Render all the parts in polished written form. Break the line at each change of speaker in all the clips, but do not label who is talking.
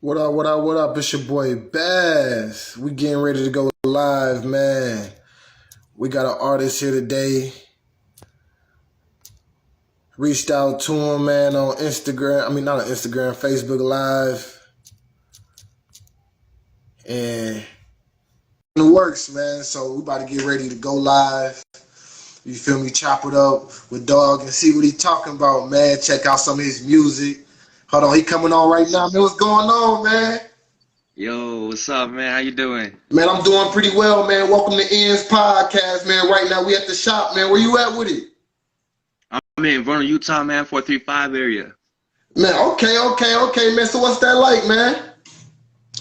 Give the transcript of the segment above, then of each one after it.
What up, what up, what up? It's your boy Baz. We getting ready to go live, man. We got an artist here today. Reached out to him, man, on Instagram. I mean, not on Instagram, Facebook Live. And it works, man. So we about to get ready to go live. You feel me? Chop it up with Dog and see what he talking about, man. Check out some of his music. Hold on, he coming on right now, man. What's going on, man?
Yo, what's up, man? How you doing?
Man, I'm doing pretty well, man. Welcome to Ian's podcast, man. Right now we at the shop, man. Where you at with it?
I'm in Vernon, Utah, man, 435 area.
Man, okay, man. So what's that like, man?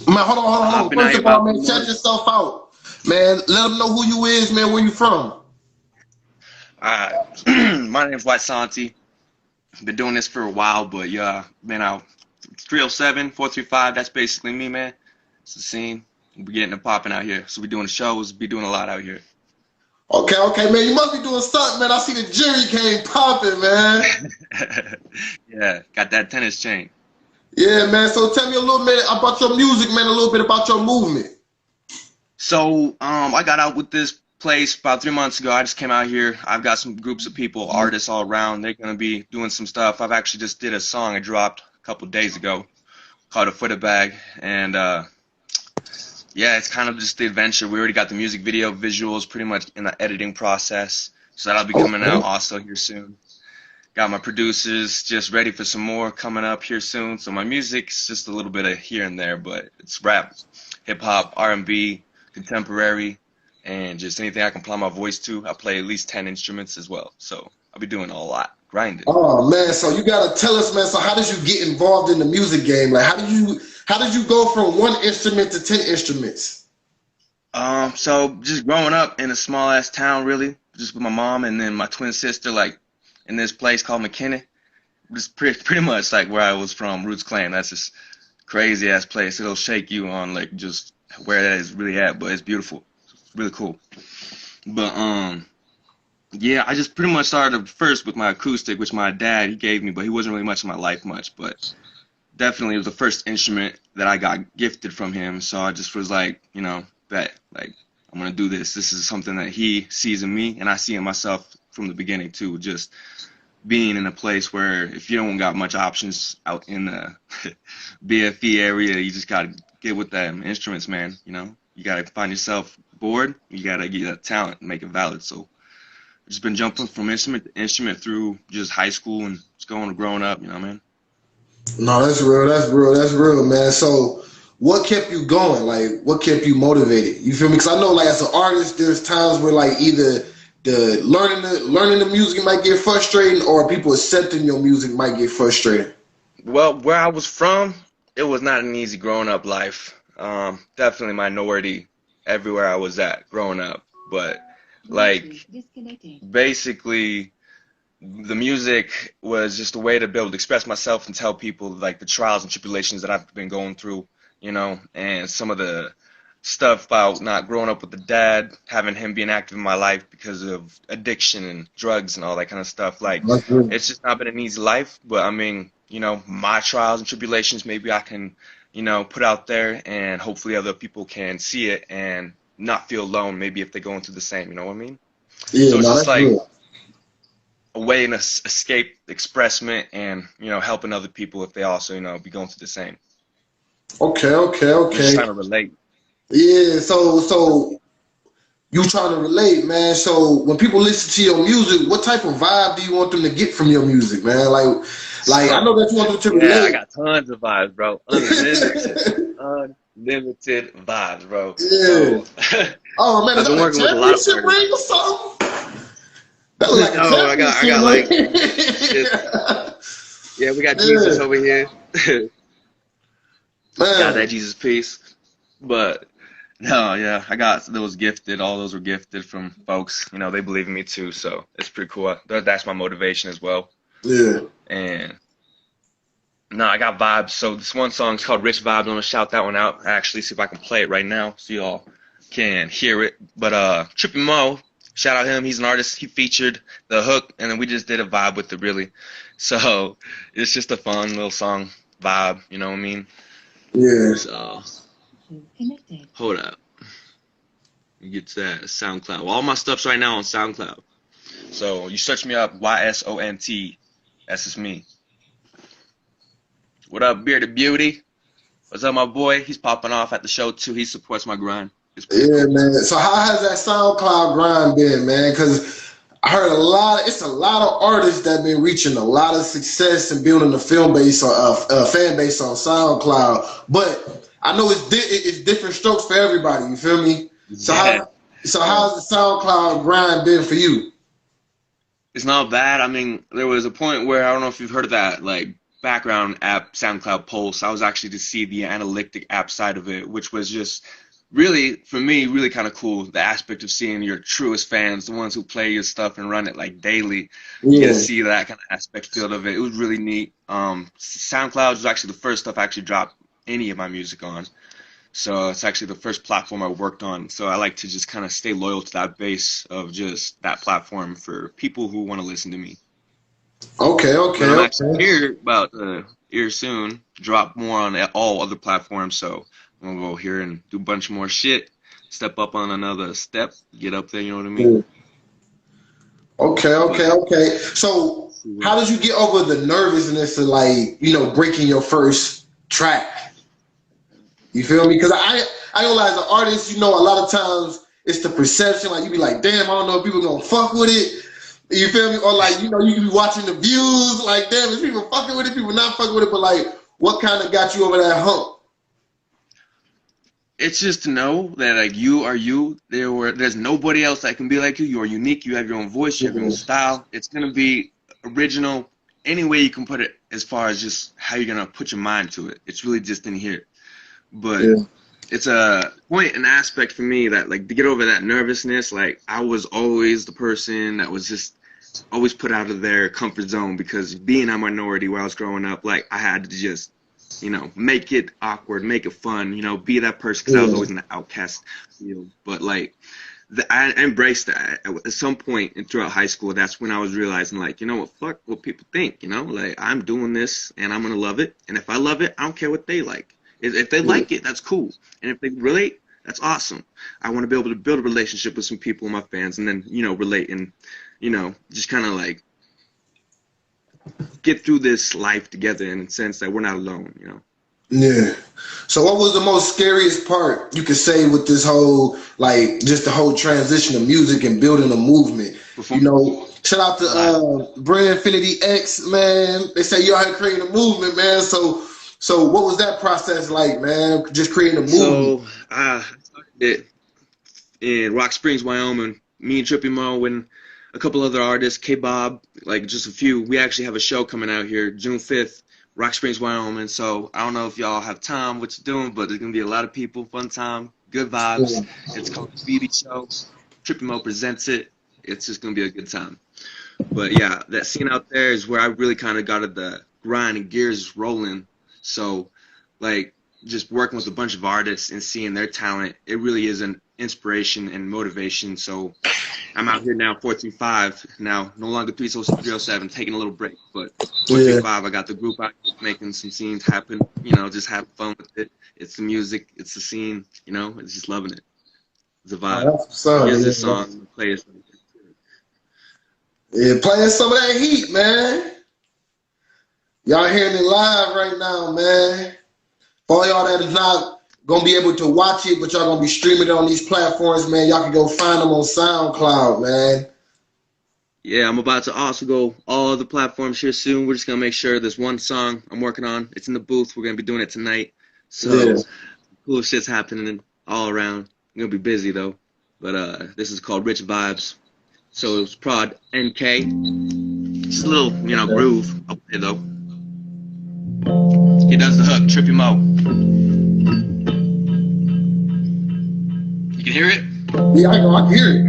Man, hold on.
Been out
First
here
of all,
about
man,
2
shout
months.
yourself out. Man, let them know who you is, man. Where you from?
My name's YsonT. Been doing this for a while, but yeah, been out 307, 435. That's basically me, man. It's the scene. We're getting it popping out here. So we doing the shows, be doing a lot out here.
Okay, man. You must be doing something, man. I see the Jerry game popping, man.
Yeah, got that tennis chain.
Yeah, man. So tell me a little bit about your music, man. A little bit about your movement.
So, I got out with this place about 3 months ago. I just came out here. I've got some groups of people, artists all around. They're gonna be doing some stuff. I've actually just did a song I dropped a couple days ago called "A Footer Bag," and yeah, it's kind of just the adventure. We already got the music video visuals pretty much in the editing process, so that'll be coming out
Okay.
also here soon. Got my producers just ready for some more coming up here soon. So my music's just a little bit of here and there, but it's rap, hip hop, R&B, contemporary, and just anything I can apply my voice to. I play at least 10 instruments as well, so I'll be doing a lot, grinding.
Oh man, so you gotta tell us, man. So how did you get involved in the music game? Like, how did you go from one instrument to 10 instruments?
So just growing up in a small ass town, really, just with my mom and then my twin sister, like in this place called McKinney. Just pretty much like where I was from, Roots Clan. That's this crazy ass place. It'll shake you on like just where that is really at, but it's beautiful. It's really cool. But yeah, I just pretty much started first with my acoustic, which my dad he gave me, but he wasn't really much in my life much. But definitely it was the first instrument that I got gifted from him. So I just was like, bet like I'm gonna do this. This is something that he sees in me, and I see in myself from the beginning too. Just being in a place where if you don't got much options out in the BFE area, you just gotta get with them instruments, man. You gotta find yourself bored. You gotta get that talent and make it valid. So I've just been jumping from instrument to instrument through just high school and just growing up. Man.
No, that's real. That's real, man. So, what kept you going? Like, what kept you motivated? You feel me? Because I know, like, as an artist, there's times where, like, either the learning the music might get frustrating, or people accepting your music might get frustrating.
Well, where I was from, it was not an easy growing up life. Definitely minority everywhere I was at growing up. But like basically the music was just a way to be able to express myself and tell people like the trials and tribulations that I've been going through, and some of the stuff about not growing up with the dad, having him being active in my life because of addiction and drugs and all that kind of stuff. Like,
That's real.
it's just not been an easy life, but I mean, my trials and tribulations, maybe I can, put out there and hopefully other people can see it and not feel alone, maybe if they're going through the same, you know what I mean?
Yeah,
So it's
no,
just
that's
like
real.
a way to escape, expressment, and, helping other people if they also, be going through the same. We're just
Okay.
trying to relate.
Yeah, so you trying to relate, man. So when people listen to your music, what type of vibe do you want them to get from your music, man? Like I
So,
know that you want them to
yeah, I
relate.
got tons of vibes, bro. Unlimited vibes, bro.
Yeah.
So,
Oh man, is
I've
that
been
a
working with a lot of
championship
artists.
ring or something? That look like a
No, I
championship
got like this.
ring.
Yeah, we got Jesus
Yeah,
over here. Got that
man.
Jesus piece. But no, yeah, I got those gifted. All those were gifted from folks. They believe in me too, so it's pretty cool. That's my motivation as well.
Yeah.
And no, I got vibes. So this one song's called Rich Vibes. I'm gonna shout that one out. Actually, see if I can play it right now so y'all can hear it. But Trippy Mo, shout out him. He's an artist. He featured the hook, and then we just did a vibe with it really. So it's just a fun little song vibe. You know what I mean?
Yeah.
So hold up. You get to that SoundCloud. Well, all my stuff's right now on SoundCloud.
So you search me up, YsonT. That's just me. What up, Bearded Beauty? What's up, my boy? He's popping off at the show too. He supports my grind. It's pretty
Yeah,
cool.
man. So how has that SoundCloud grind been, man? Because I heard it's a lot of artists that been reaching a lot of success and building a film base or a fan base on SoundCloud. But I know it's different strokes for everybody. You feel me? So
Yeah.
how's the SoundCloud grind been for you?
It's not bad. I mean, there was a point where I don't know if you've heard of that, like background app, SoundCloud Pulse. I was actually to see the analytic app side of it, which was just really, for me, really kind of cool. The aspect of seeing your truest fans, the ones who play your stuff and run it like daily. You get to see that kind of aspect field of it. It was really neat. SoundCloud was actually the first stuff I actually dropped any of my music on. So it's actually the first platform I worked on. So I like to just kind of stay loyal to that base of just that platform for people who want to listen to me.
Okay.
But I'm actually here soon, drop more on all other platforms. So I'm gonna go here and do a bunch more shit, step up on another step, get up there. You know what I mean?
Okay. So how did you get over the nervousness of breaking your first track? You feel me? Because I realize the artist, a lot of times it's the perception. Like you be like, damn, I don't know if people gonna fuck with it. You feel me? Or you can be watching the views. Like, damn, is people fucking with it? People not fucking with it. But what kind of got you over that hump?
It's just to know that you are you. There's nobody else that can be like you. You are unique. You have your own voice. You have your own style. It's gonna be original. Any way you can put it, as far as just how you're gonna put your mind to it. It's really just in here. But it's a point and aspect for me that to get over that nervousness. I was always the person that was just always put out of their comfort zone, because being a minority where I was growing up, I had to just make it awkward, make it fun, be that person, because I was always in the outcast field. But I embraced that at some point throughout high school. That's when I was realizing what, fuck what people think, I'm doing this and I'm gonna love it, and if I love it, I don't care what they like. If they like it, that's cool. And if they relate, that's awesome. I want to be able to build a relationship with some people, my fans, and then, relate and, just kind of get through this life together in the sense that we're not alone,
Yeah. So what was the most scariest part you could say with this whole, just the whole transition of music and building a movement? Shout out to Brand Infinity X, man. They say you out here creating a movement, man. So what was that process like, man? Just creating a movement.
So I started it in Rock Springs, Wyoming. Me and Trippy Mo and a couple other artists, K-Bob, just a few. We actually have a show coming out here June 5th, Rock Springs, Wyoming. So I don't know if y'all have time, what you're doing, but there's going to be a lot of people, fun time, good vibes. It's called the BB Show. Trippy Mo presents it. It's just going to be a good time. But yeah, that scene out there is where I really kind of got the grind and gears rolling. So, just working with a bunch of artists and seeing their talent, it really is an inspiration and motivation. So, I'm out here now, 435, now no longer 307, taking a little break, but 435, I got the group out here making some scenes happen, just having fun with it. It's the music, it's the scene, it's just loving it. It's a vibe. Here's this song, play it.
Yeah, playing some of that heat, man. Y'all hearing it live right now, man. For all y'all that is not gonna be able to watch it, but y'all gonna be streaming it on these platforms, man, y'all can go find them on SoundCloud, man.
Yeah, I'm about to also go all the platforms here soon. We're just gonna make sure there's one song I'm working on. It's in the booth. We're gonna be doing it tonight. So cool shit's happening all around. I'm gonna be busy though. But this is called Rich Vibes. So it's prod NK. Just a little, groove up there though.
He does the hook, Trippy Mo. You can hear it?
Yeah, I can hear it.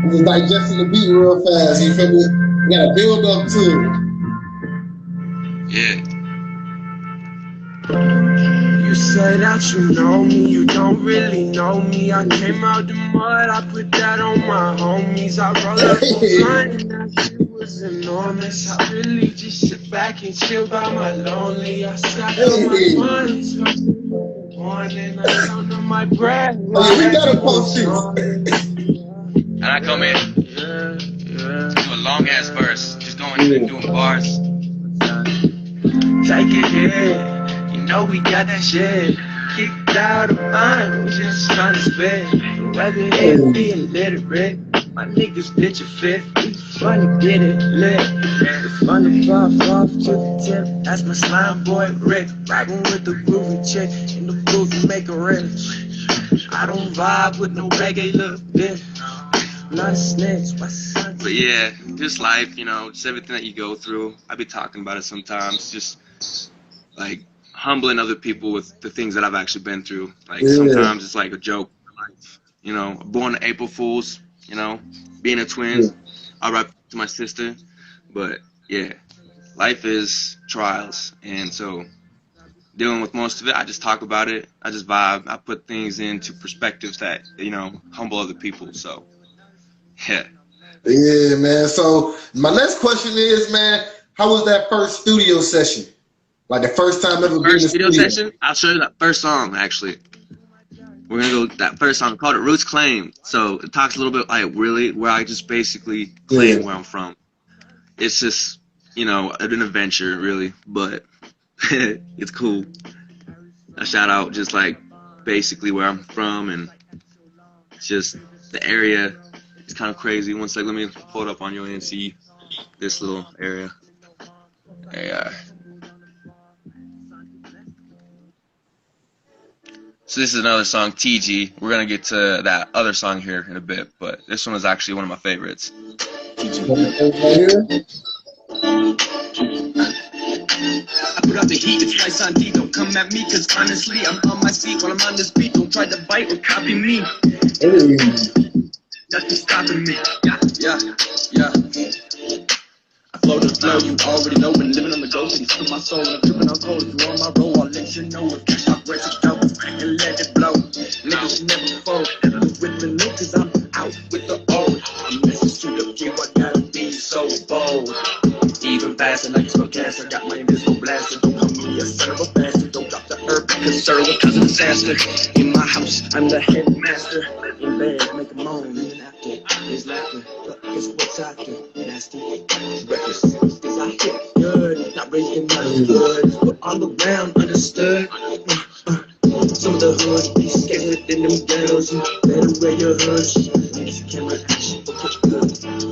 I'm just digesting the beat real fast, you feel me? You gotta build up to it.
Yeah.
You say that you know me, you don't really know me. I came out the mud, I put that on my homies. I roll up a blunt and that shit with was enormous. I really just sit back and chill by my lonely. I stack up my
Hey.
funds. Morning, I count on my breath.
Oh yeah, we gotta post this.
And I come in, do a long ass verse, just going in and doing bars.
Take it here, you know we got that shit. Kicked out of mine, we just trying to spit. Whether it be illiterate, my niggas pitch a fit. It's fun to get it lit. It's fun to puff off to the tip. That's my slime boy Rick. Rapping with the groovy chick. In the booth to make her rich. I don't vibe with no reggae little bitch. Not a snitch, what's up?
But yeah, just life, you know, just everything that you go through. I be talking about it sometimes, just like humbling other people with the things that I've actually been through. Like sometimes it's like a joke, like, you know, born to April Fools, you know, being a twin. I rap to my sister, but yeah, life is trials, and so dealing with most of it, I just talk about it. I just vibe. I put things into perspectives that, you know, humble other people. So yeah.
Yeah, man. So my next question is, man, how was that first studio session? Like the first time ever being in the
First
studio?
studio session, I'll show you that first song, actually. We're going to go that first song called it Roots Claim. So it talks a little bit like really where I just basically claim where I'm from. It's just, you know, an adventure, really, but it's cool. I shout out just like basically where I'm from, and just the area is kind of crazy. One sec, let me pull it up on your end and see this little area. Yeah.
So this is another song, TG. We're gonna get to that other song here in a bit, but this one is actually one of my favorites.
I put out the heat, it's YsonT. Don't come at me, cause honestly, I'm on my feet while I'm on this beat. Don't try to bite or copy me. That's just stopping me. Yeah. I flow the flow, you already know. Been living on the go, city through my soul. And I'm tripping on cold. If you on my roll, I'll let you know. If you stop, ready to go and let it blow. Niggas should never fold. With the new, cause I'm out with the old. I'm messing to the few, I gotta be so bold. Even faster, like gas, I got my invisible blaster. Don't come me a son of a bastard. Don't drop the herb, concerned with cause of disaster. In my house, I'm the headmaster. In bed, make a moan, and then after, there's laughter. But guess what's after? Nasty, reckless, cause I hit good. Not raising my good, but all around understood. Some of the hood be scared in them ghettos. You better wear your hood. Niggas camera action, okay, good.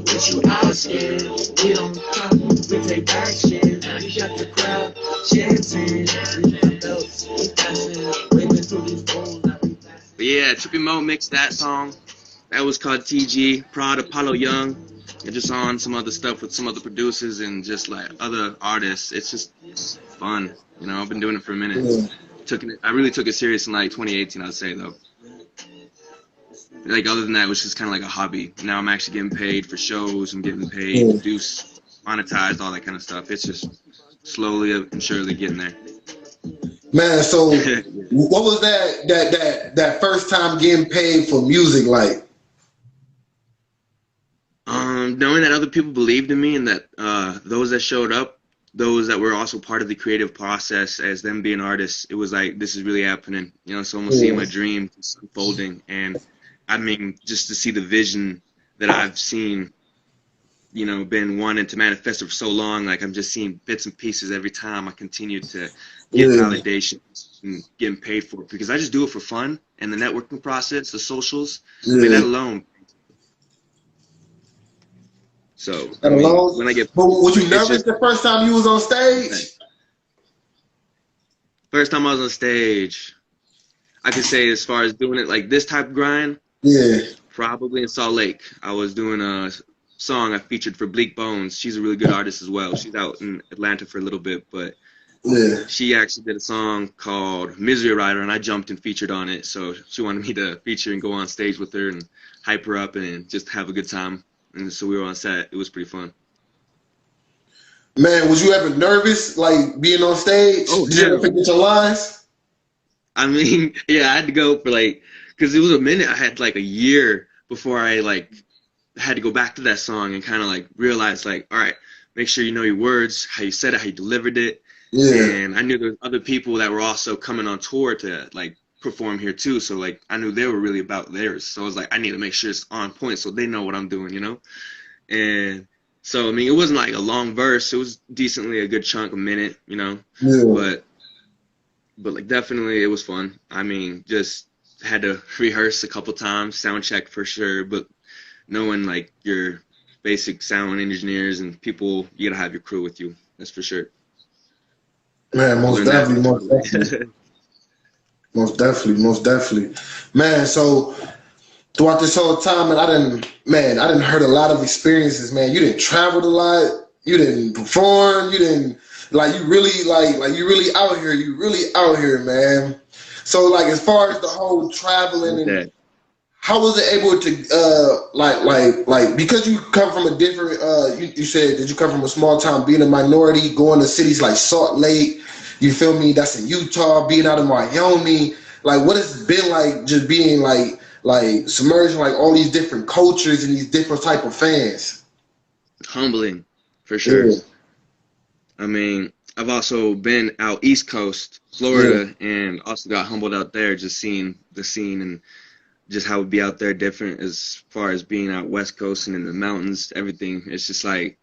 What you asking? We don't talk, we take action. We got the crowd chanting. We got belts, we passing, waving through these phones.
But yeah, Trippy Mo mixed that song. That was called TG, Prod Apollo Young. And just on some other stuff with some other producers and just like other artists. It's just fun. You know, I've been doing it for a minute. I really took it serious in like 2018, I'd say, though. Like, other than that, it was just kind of like a hobby. Now I'm actually getting paid for shows. I'm getting paid, produced, monetized, all that kind of stuff. It's just slowly and surely getting there.
Man, so what was that first time getting paid for music like?
Knowing that other people believed in me and that those that showed up, those that were also part of the creative process as them being artists, it was like, this is really happening. You know, so I'm seeing my dream unfolding. And I mean, just to see the vision that I've seen, you know, been wanting to manifest for so long, like I'm just seeing bits and pieces every time I continue to get validation and getting paid for it. Because I just do it for fun, and the networking process, the socials, I mean, that alone. So, I mean, when I get...
But was you nervous the first time you was on stage?
First time I was on stage, I could say as far as doing it like this type of grind, probably in Salt Lake. I was doing a song I featured for Bleak Bones. She's a really good artist as well. She's out in Atlanta for a little bit, but she actually did a song called Misery Rider, and I jumped and featured on it. So she wanted me to feature and go on stage with her and hype her up and just have a good time. And so we were on set. It was pretty fun.
Man, was you ever nervous, like being on stage?
Oh,
did you ever forget your lines?
I mean, yeah, I had to go for like, because it was a minute. I had like a year before I like had to go back to that song and kind of like realize like, all right, make sure you know your words, how you said it, how you delivered it.
Yeah.
And I knew there was other people that were also coming on tour to like perform here too. So like I knew they were really about theirs. So I was like, I need to make sure it's on point so they know what I'm doing, you know? And so I mean it wasn't like a long verse. It was decently a good chunk, a minute, you know.
Yeah.
But like definitely it was fun. I mean, just had to rehearse a couple times, sound check for sure, but knowing like your basic sound engineers and people, you gotta have your crew with you. That's for sure.
Man, most
Learned that
definitely,
the
most
hard way.
definitely. Most definitely, most definitely. Man, so throughout this whole time, and I didn't heard a lot of experiences, man. You didn't travel a lot, you didn't perform, you didn't you really you really out here, man. So like as far as the whole traveling and
That.
how was it able to because you come from a different you said that you come from a small town, being a minority, going to cities like Salt Lake, you feel me, that's in Utah, being out of Wyoming, like what has it been like just being like submerged in like all these different cultures and these different type of fans?
Humbling, for sure.
Yeah.
I mean, I've also been out East Coast, Florida, and also got humbled out there just seeing the scene and just how it would be out there different as far as being out West Coast and in the mountains, everything. It's just like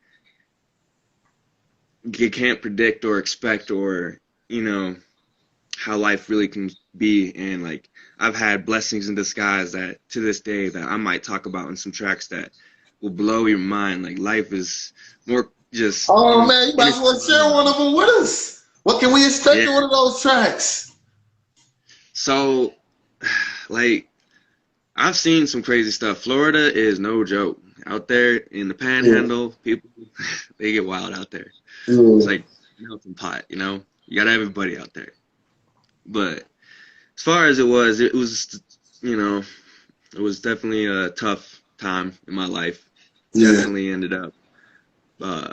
you can't predict or expect or, you know, how life really can be. And like I've had blessings in disguise that to this day that I might talk about in some tracks that will blow your mind. Like life is more just
Oh man, you might as well share one of them with us. What can we expect in one of those tracks?
So like I've seen some crazy stuff. Florida is no joke. Out there in the panhandle, people, they get wild out there. It's like melting pot, you know? You got everybody out there. But as far as it was, you know, it was definitely a tough time in my life. Definitely ended up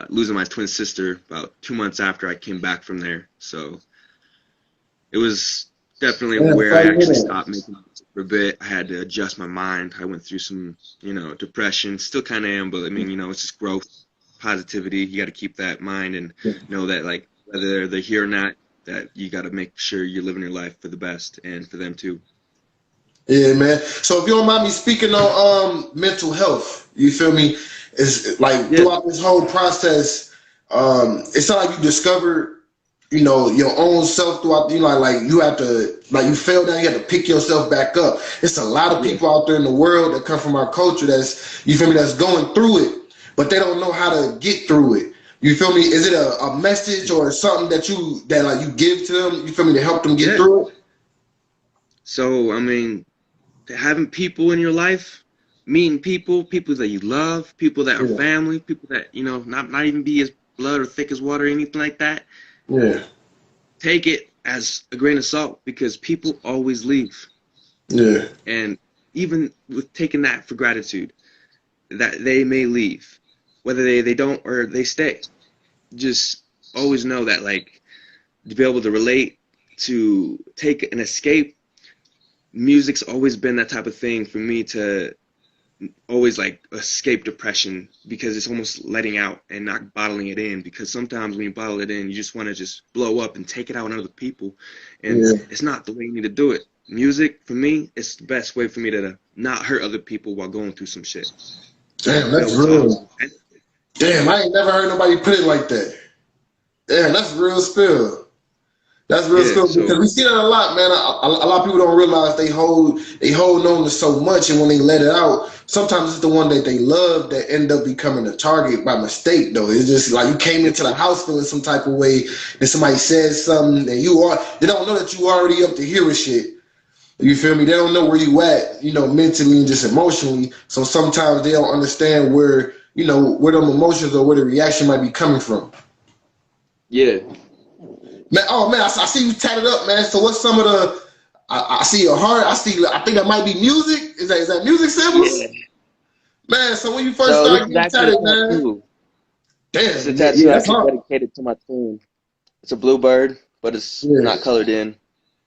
losing my twin sister about 2 months after I came back from there. So it was definitely where I actually stopped making music for a bit. I had to adjust my mind. I went through some, you know, depression. Still kind of am, but I mean, you know, it's just growth, positivity. You got to keep that in mind and know that, like, whether they're here or not, that you got to make sure you're living your life for the best and for them too.
Yeah, man. So if you don't mind me speaking on mental health, you feel me? It's like throughout this whole process, it's not like you discovered, you know, your own self throughout, you know, like you have to, like you fell down, you have to pick yourself back up. It's a lot of people out there in the world that come from our culture that's, you feel me, that's going through it, but they don't know how to get through it. You feel me? Is it a message or something that you give to them, you feel me, to help them get through it?
So, I mean, having people in your life, meeting people that you love, people that are family, people that, you know, not even be as blood or thick as water or anything like that.
Yeah.
Take it as a grain of salt because people always leave.
Yeah.
And even with taking that for gratitude, that they may leave, whether they don't or they stay. Just always know that, like, to be able to relate, to take an escape, music's always been that type of thing for me to always like escape depression because it's almost letting out and not bottling it in, because sometimes when you bottle it in you just want to just blow up and take it out on other people, and it's not the way you need to do it. Music for me, it's the best way for me to not hurt other people while going through some shit.
Damn, that's real. Damn, I ain't never heard nobody put it like that. Damn, that's real spill. That's real spill, because we see that a lot, man. A lot of people don't realize they hold on to so much, and when they let it out, sometimes it's the one that they love that end up becoming a target by mistake, though. It's just like you came into the house feeling some type of way, and somebody says something, and they don't know that you already up to here with shit. You feel me? They don't know where you at, you know, mentally and just emotionally. So sometimes they don't understand where, you know, where them emotions or where the reaction might be coming from.
Yeah.
Man, oh man, I see you tatted up, man. So what's some of the? I see your heart. I think that might be music. Is that music samples? Yeah. Man, so when you first started getting tatted, man. Damn,
it's a tattoo actually dedicated to my twin. It's a bluebird, but it's not colored in.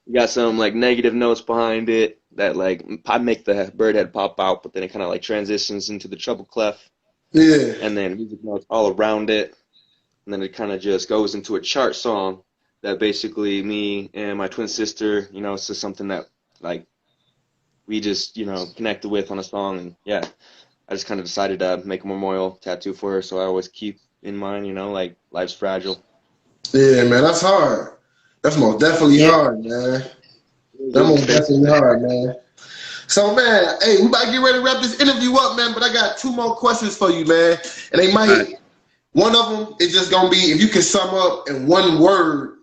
You got some like negative notes behind it. that like I make the bird head pop out, but then it kind of like transitions into the treble clef,
Yeah.
and then music notes all around it, and then it kind of just goes into a chart song that basically me and my twin sister, you know, it's just something that like we just, you know, connected with on a song, and yeah, I just kind of decided to make a memorial tattoo for her, so I always keep in mind, you know, like life's fragile.
Yeah, man, that's hard. That's most definitely hard, man. That's most definitely hard, man. So, man, hey, we about to get ready to wrap this interview up, man, but I got 2 more questions for you, man. And they might, one of them is just going to be, if you can sum up in one word,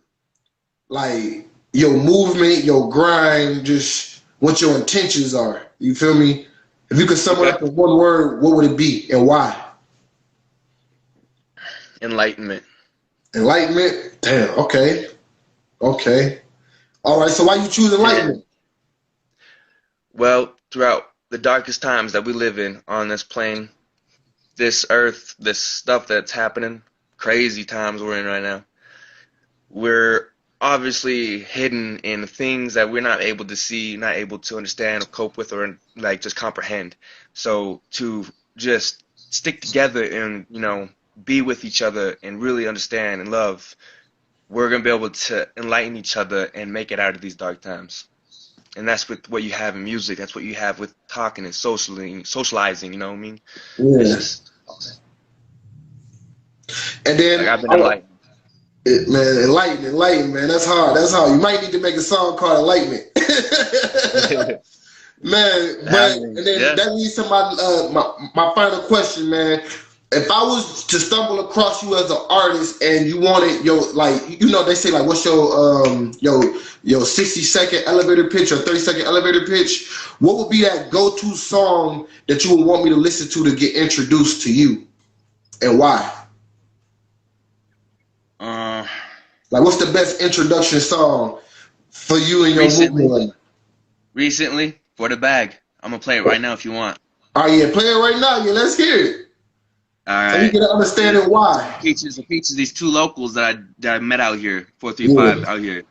like your movement, your grind, just what your intentions are. You feel me? If you could sum it up in one word, what would it be and why?
Enlightenment.
Enlightenment? Damn, okay. Okay. All right, so why you choose enlightenment?
Well, throughout the darkest times that we live in on this plane, this earth, this stuff that's happening, crazy times we're in right now, we're obviously hidden in things that we're not able to see, not able to understand or cope with or like just comprehend. So to just stick together and, you know, be with each other and really understand and love, we're going to be able to enlighten each other and make it out of these dark times. And that's with what you have in music. That's what you have with talking and socializing, you know what I mean?
Yeah.
It's just,
and then
like, I've been enlightened.
Man, enlightenment, man. That's hard. That's hard. You might need to make a song called Enlightenment. Man, but and then that leads to my final question, man. If I was to stumble across you as an artist and you wanted your, like, you know, they say like, what's your 60-second elevator pitch or 30-second elevator pitch? What would be that go-to song that you would want me to listen to get introduced to you, and why? Like, what's the best introduction song for you and your movement?
Recently, For the Bag. I'm gonna play it right now if you want.
Oh yeah, play it right now. Yeah, let's hear it.
All right.
So you get an understanding why.
Features these 2 locals that I met out here, 435 out here,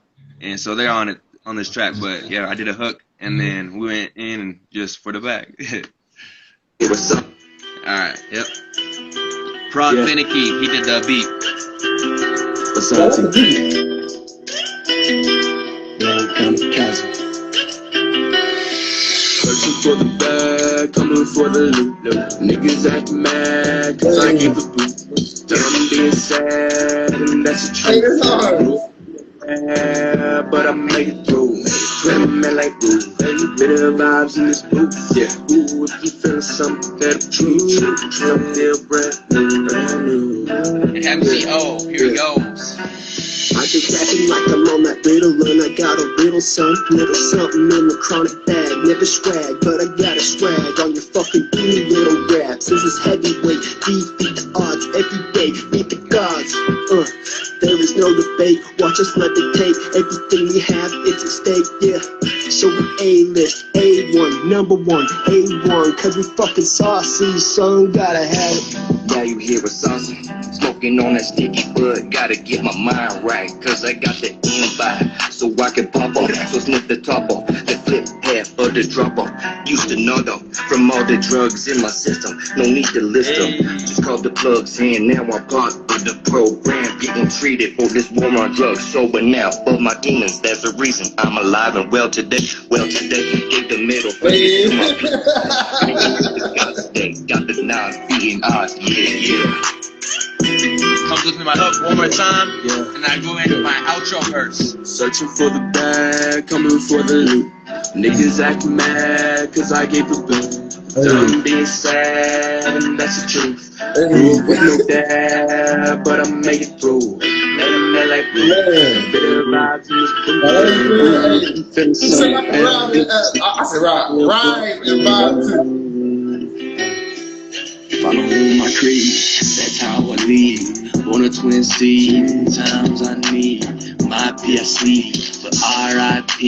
and so they're on this track. But yeah, I did a hook, and then we went in and just For the Bag.
What's up?
All right. Yep. Prod Finicky, he did the beat.
YsonT. Kamikaze. Searching for the bag, coming for the loot. Niggas act mad, cause I gave the boot. Tell them I'm being sad, and that's the truth. Yeah, but I made it through. Swimming man like ooh, bitter vibes in this booth. Yeah, ooh, if you feeling something that'll treat you, I'm still brand new.
MCO, here he goes.
I just acting like I'm on that riddle run. I got a little something in the chronic bag. Never swag, but I got a swag on your fucking beanie little raps. This is heavyweight, defeat the odds every day, beat the gods. There is no debate, watch us levitate. Everything we have, it's at stake, yeah. So we A-list, A1, number 1, A1, cause we fucking saucy, son, gotta have it.
Yeah, you hear a saucy, smoking on that sticky bud. Gotta get my mind right, cause I got the invite, so I can pop off. So sniff the top off, the flip half of the drop off. Used to know though, from all the drugs in my system, no need to list them. Just call the plugs in, now I'm part of the program, getting treated for this war on drugs. Showing now for my demons, there's a reason I'm alive and well today. Well today, give the middle finger to my people. Got the 9 beating odds, yeah.
Comes with me my hook one more time, and I go into my outro verse.
Searching for the bag, coming for the loot. Niggas act mad, cause I gave the boot. Done being sad, and that's the truth. Grew up with no dad, but I made it through. Made a man like me. Bitter vibes in this booth.
I said rhyme and vibe too.
Follow my creed, that's how I lead. On a twin seed, times I need my PSC for RIP.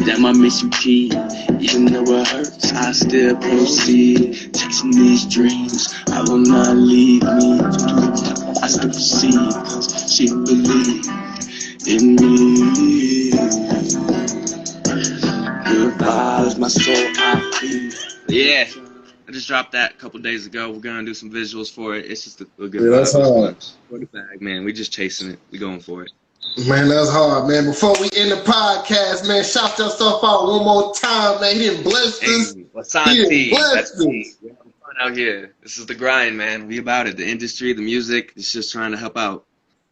That my mission key. Even though it hurts, I still proceed. Chasing these dreams, I will not leave me. I still proceed, cause she believes in me. Good vibes, my
Yeah, I just dropped that a couple days ago. We're gonna do some visuals for it. It's just a good
Yeah, that's hard.
For the bag, man. We just chasing it. We going for it.
Man, that's hard, man. Before we end the podcast, man, shout yourself out one more time, man. He didn't bless us.
YsonT. That's me. We're having fun out here. This is the grind, man. We about it. The industry, the music. It's just trying to help out,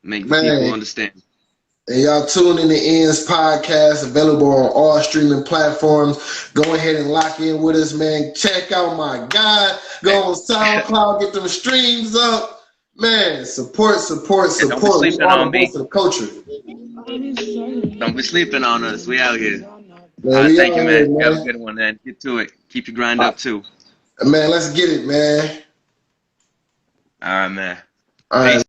make the people understand.
And y'all tune in to Ian's podcast, available on all streaming platforms. Go ahead and lock in with us, man. Check out my guy. Go on SoundCloud, get them streams up. Man, support.
Don't be
We
sleeping
are
on
the
me.
voice of the culture.
Don't be sleeping on us. We out here.
Man,
Thank you,
out
man.
here,
You have a good one, man. Get to it. Keep your grind up, too.
Man, let's get it, man.
All right, man.
All right.
Peace.